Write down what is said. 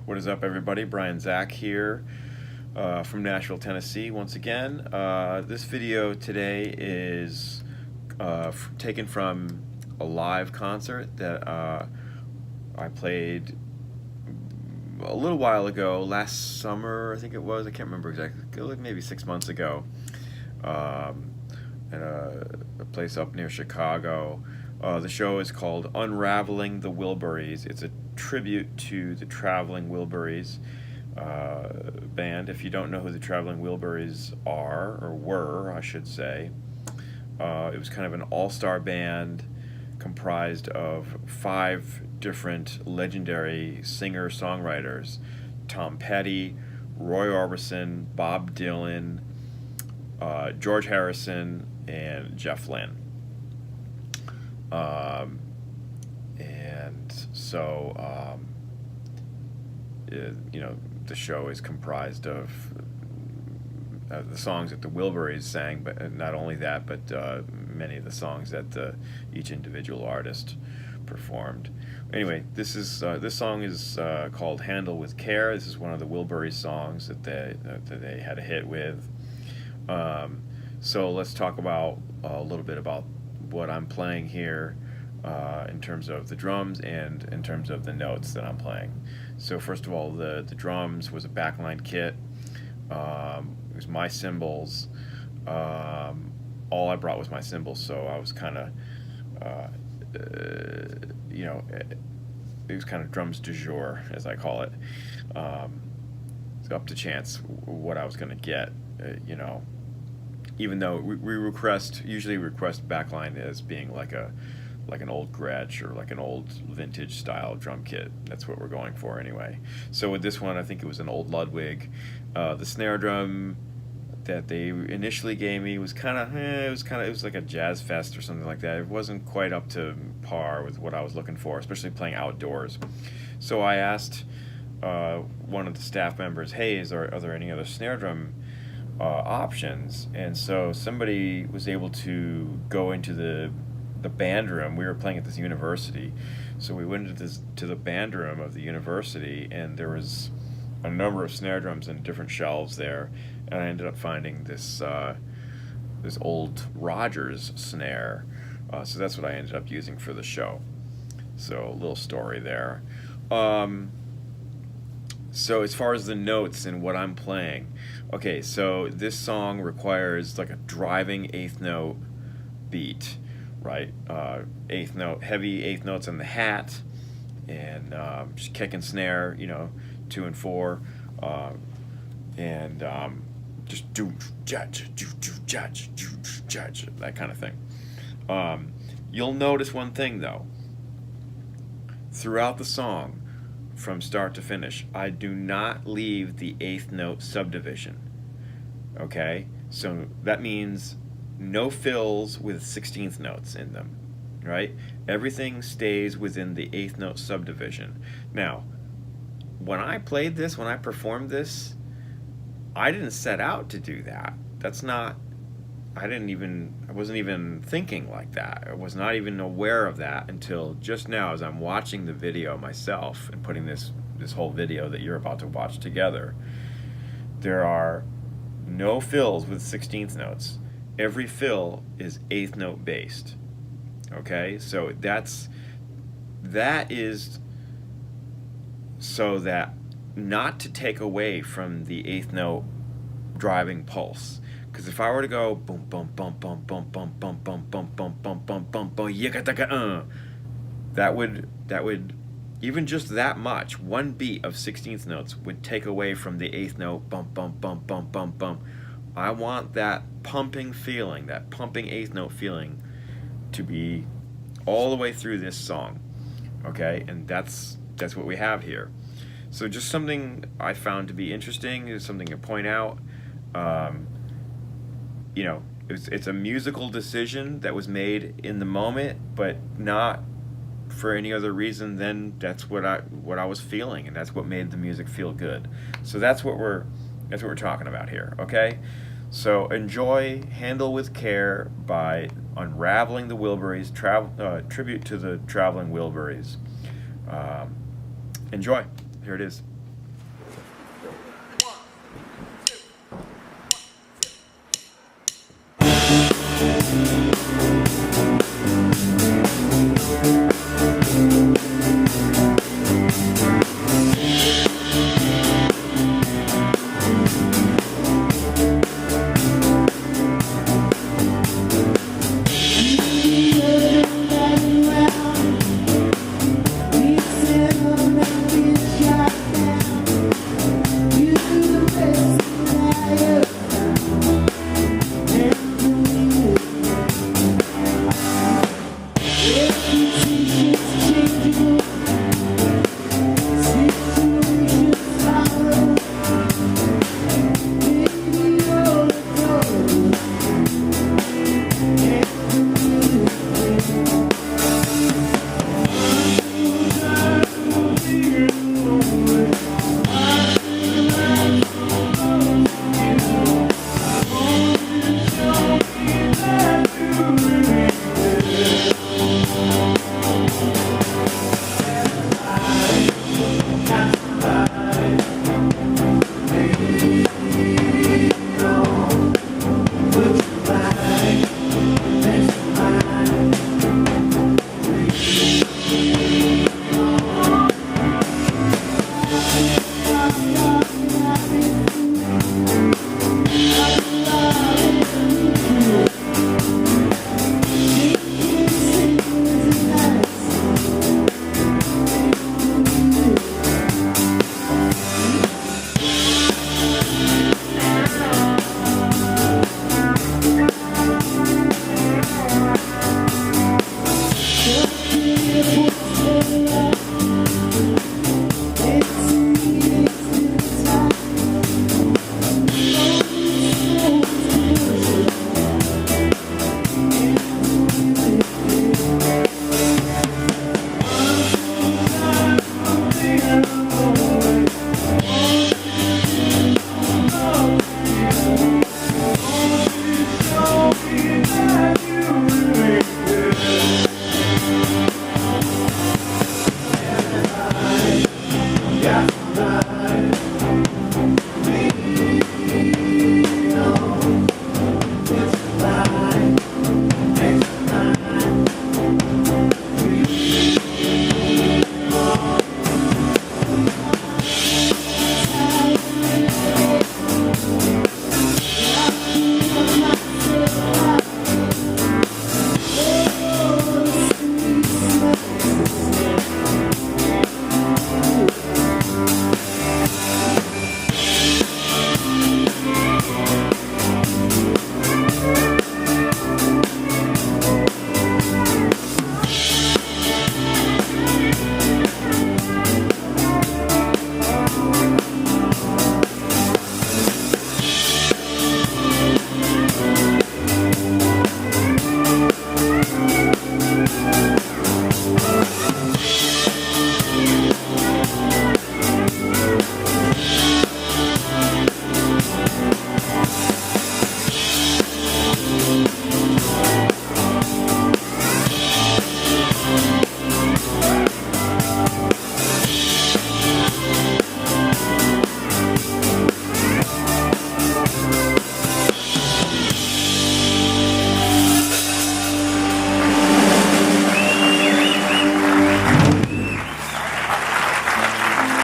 What is up, everybody? Brian Zach here from Nashville, Tennessee. Once again, this video today is taken from a live concert that I played a little while ago, last summer, I think it was. I can't remember exactly. Like maybe 6 months ago, at a place up near Chicago. The show is called Unraveling the Wilburys. It's a tribute to the Traveling Wilburys band. If you don't know who the Traveling Wilburys are, or were, I should say, it was kind of an all-star band comprised of 5 different legendary singer-songwriters: Tom Petty, Roy Orbison, Bob Dylan, George Harrison, and Jeff Lynne. The show is comprised of the songs that the Wilburys sang, but not only that, but many of the songs that each individual artist performed. Anyway, this song is called "Handle with Care." This is one of the Wilburys songs that they had a hit with. So let's talk about a little bit about what I'm playing here in terms of the drums and in terms of the notes that I'm playing. So first of all, the drums was a backline kit. It was my cymbals. All I brought was my cymbals, so I was kind of, it was kind of drums du jour, as I call it. It's up to chance what I was going to get, even though we usually request backline as being like an old Gretsch or like an old vintage style drum kit. That's what we're going for anyway. So with this one, I think it was an old Ludwig. The snare drum that they initially gave me was it was like a jazz fest or something like that. It wasn't quite up to par with what I was looking for, especially playing outdoors. So I asked one of the staff members, "Hey, are there any other snare drum options?" And so somebody was able to go into the band room. We were playing at this university, so we went to the band room of the university, and there was a number of snare drums in different shelves there, and I ended up finding this old Rogers snare, so that's what I ended up using for the show. So a little story there. So as far as the notes and what I'm playing, okay, so this song requires like a driving 8th note beat, right? 8th note, heavy 8th notes in the hat, and just kick and snare, 2 and 4, and just do that kind of thing. You'll notice one thing though. Throughout the song, from start to finish, I do not leave the 8th note subdivision. Okay, so that means no fills with 16th notes in them, right? Everything stays within the 8th note subdivision. Now, when I performed this, I didn't set out to do that. I wasn't even thinking like that. I was not even aware of that until just now as I'm watching the video myself and putting this whole video that you're about to watch together. There are no fills with 16th notes. Every fill is 8th note based. Okay, so that is so that not to take away from the 8th note driving pulse. Because if I were to go boom boom boom boom boom boom boom boom boom boom boom boom boom boom that would even just that much, one beat of 16th notes would take away from the 8th note bump bump bump bump bump bump. I want that pumping feeling, that pumping 8th note feeling, to be all the way through this song, okay? And that's what we have here. So just something I found to be interesting, is something to point out. It's a musical decision that was made in the moment, but not for any other reason than that's what I was feeling, and that's what made the music feel good. So that's what we're talking about here, okay? So enjoy "Handle with Care" by Unraveling the Wilburys, tribute to the Traveling Wilburys. Enjoy. Here it is. Yeah.